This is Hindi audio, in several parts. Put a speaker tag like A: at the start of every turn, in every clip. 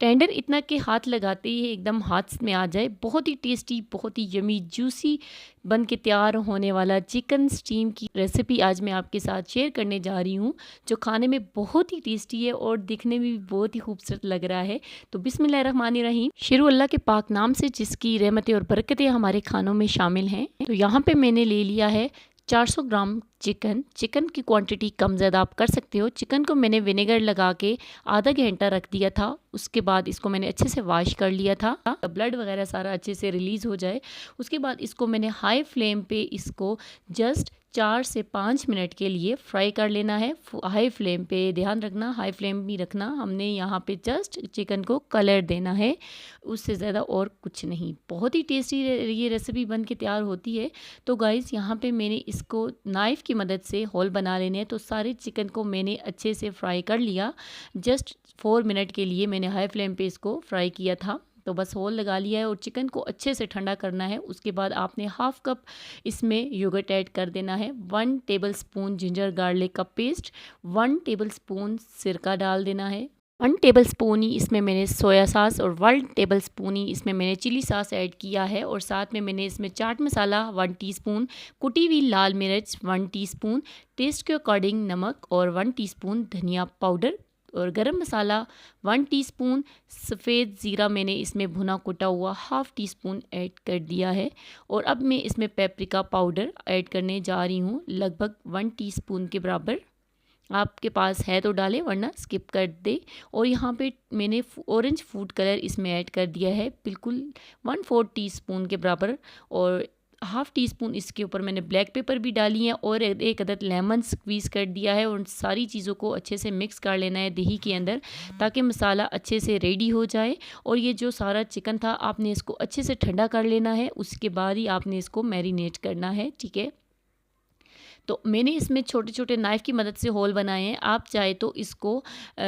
A: टेंडर इतना कि हाथ लगाते ही एकदम हाथ में आ जाए। बहुत ही टेस्टी, बहुत ही यमी जूसी बन के तैयार होने वाला चिकन स्टीम की रेसिपी आज मैं आपके साथ शेयर करने जा रही हूँ, जो खाने में बहुत ही टेस्टी है और दिखने में भी बहुत ही खूबसूरत लग रहा है। तो बिस्मिल्लाहिर्रहमानिर्रहीम, शुरू अल्लाह के पाक नाम से जिसकी रहमतें और बरकतें हमारे खानों में शामिल हैं। तो यहाँ पे मैंने ले लिया है 400 ग्राम चिकन की क्वांटिटी कम ज़्यादा आप कर सकते हो। चिकन को मैंने विनेगर लगा के आधा घंटा रख दिया था। उसके बाद इसको मैंने अच्छे से वॉश कर लिया था, ब्लड वगैरह सारा अच्छे से रिलीज़ हो जाए। उसके बाद इसको मैंने हाई फ्लेम पे इसको जस्ट 4 से 5 मिनट के लिए फ्राई कर लेना है। हाई फ्लेम पे ध्यान रखना, हाई फ्लेम भी रखना। हमने यहाँ पे जस्ट चिकन को कलर देना है, उससे ज़्यादा और कुछ नहीं। बहुत ही टेस्टी ये रेसिपी बन के तैयार होती है। तो गाइज़ यहाँ पे मैंने इसको नाइफ़ की मदद से होल बना लेने हैं। तो सारे चिकन को मैंने अच्छे से फ्राई कर लिया। जस्ट 4 मिनट के लिए मैंने हाई फ्लेम पे इसको फ्राई किया था। तो बस होल लगा लिया है और चिकन को अच्छे से ठंडा करना है। उसके बाद आपने हाफ़ कप इसमें योगर्ट ऐड कर देना है, 1 टेबलस्पून जिंजर गार्लिक का पेस्ट, 1 टेबलस्पून सिरका डाल देना है, 1 टेबलस्पून ही इसमें मैंने सोया सॉस और 1 टेबलस्पून ही इसमें मैंने चिली सॉस ऐड किया है। और साथ में मैंने इसमें चाट मसाला 1 टीस्पून, कुटी हुई लाल मिर्च 1 टीस्पून, टेस्ट के अकॉर्डिंग नमक और 1 टीस्पून धनिया पाउडर और गरम मसाला 1 टीस्पून, सफ़ेद ज़ीरा मैंने इसमें भुना कुटा हुआ हाफ़ टीस्पून ऐड कर दिया है। और अब मैं इसमें पेपरिका पाउडर ऐड करने जा रही हूँ, लगभग 1 टीस्पून के बराबर। आपके पास है तो डालें, वरना स्किप कर दे। और यहाँ पे मैंने ऑरेंज फूड कलर इसमें ऐड कर दिया है, बिल्कुल 1/4 टीस्पून के बराबर। और हाफ़ टी स्पून इसके ऊपर मैंने ब्लैक पेपर भी डाली है और एक अदद लेमन स्क्वीज़ कर दिया है। और सारी चीज़ों को अच्छे से मिक्स कर लेना है दही के अंदर, ताकि मसाला अच्छे से रेडी हो जाए। और ये जो सारा चिकन था आपने इसको अच्छे से ठंडा कर लेना है, उसके बाद ही आपने इसको मैरिनेट करना है, ठीक है। तो मैंने इसमें छोटे छोटे नाइफ़ की मदद से होल बनाए हैं। आप चाहे तो इसको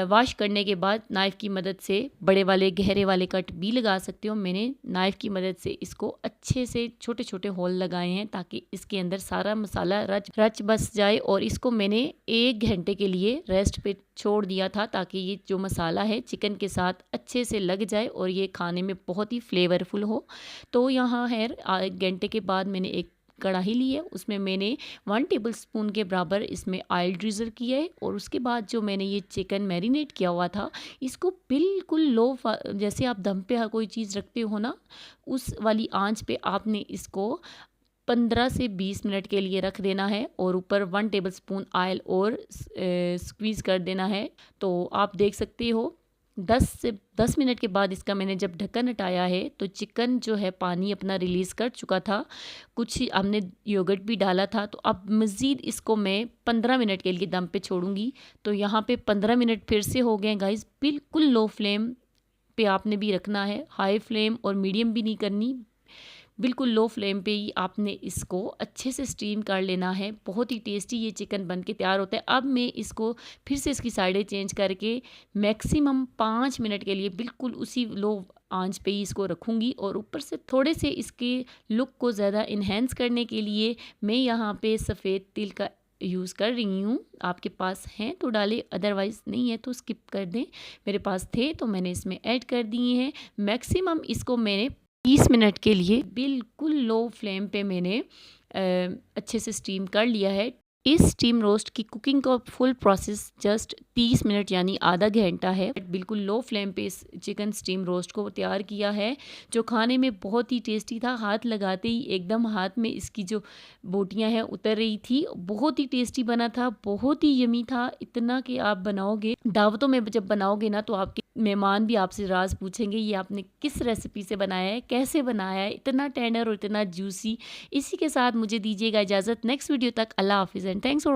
A: वॉश करने के बाद नाइफ़ की मदद से बड़े वाले गहरे वाले कट भी लगा सकते हो। मैंने नाइफ़ की मदद से इसको अच्छे से छोटे छोटे होल लगाए हैं, ताकि इसके अंदर सारा मसाला रच बस जाए। और इसको मैंने 1 घंटे के लिए रेस्ट पे छोड़ दिया था, ताकि ये जो मसाला है चिकन के साथ अच्छे से लग जाए और ये खाने में बहुत ही फ्लेवरफुल हो। तो यहाँ है 1 घंटे के बाद मैंने एक कढ़ाई ली है, उसमें मैंने 1 टेबलस्पून के बराबर इसमें ऑयल ड्रिज़ल किया है। और उसके बाद जो मैंने ये चिकन मैरिनेट किया हुआ था, इसको बिल्कुल जैसे आप दम पे कोई चीज़ रखते हो ना, उस वाली आंच पे आपने इसको 15 से 20 मिनट के लिए रख देना है। और ऊपर 1 टेबलस्पून ऑयल और स्क्वीज़ कर देना है। तो आप देख सकते हो 10 मिनट के बाद इसका मैंने जब ढक्कन हटाया है, तो चिकन जो है पानी अपना रिलीज़ कर चुका था। कुछ हमने योगर्ट भी डाला था। तो अब मज़ीद इसको मैं 15 मिनट के लिए दम पे छोड़ूंगी। तो यहाँ पे 15 मिनट फिर से हो गए गाइस। बिल्कुल लो फ्लेम पे आपने भी रखना है, हाई फ्लेम और मीडियम भी नहीं करनी, बिल्कुल लो फ्लेम पे ही आपने इसको अच्छे से स्टीम कर लेना है। बहुत ही टेस्टी ये चिकन बन के तैयार होता है। अब मैं इसको फिर से इसकी साइडें चेंज करके मैक्सिमम 5 मिनट के लिए बिल्कुल उसी लो आंच पे ही इसको रखूँगी। और ऊपर से थोड़े से इसके लुक को ज़्यादा इन्हेंस करने के लिए मैं यहाँ पे सफ़ेद तिल का यूज़ कर रही हूँ। आपके पास हैं तो डालें, अदरवाइज़ नहीं है तो स्किप कर दें। मेरे पास थे तो मैंने इसमें ऐड कर दिए हैं। मैक्सिमम इसको मैंने 30 मिनट के लिए बिल्कुल लो फ्लेम पे मैंने अच्छे से स्टीम कर लिया है। इस स्टीम रोस्ट की कुकिंग का फुल प्रोसेस जस्ट 30 मिनट यानी आधा घंटा है। बिल्कुल लो फ्लेम पे इस चिकन स्टीम रोस्ट को तैयार किया है, जो खाने में बहुत ही टेस्टी था। हाथ लगाते ही एकदम हाथ में इसकी जो बोटियां हैं उतर रही थी। बहुत ही टेस्टी बना था, बहुत ही यमी था। इतना कि आप बनाओगे, दावतों में जब बनाओगे ना, तो आपके मेहमान भी आपसे राज पूछेंगे ये आपने किस रेसिपी से बनाया है, कैसे बनाया है, इतना टेंडर और इतना जूसी। इसी के साथ मुझे दीजिएगा इजाज़त। नेक्स्ट वीडियो तक अल्लाह हाफिज़ एंड थैंक्स फॉर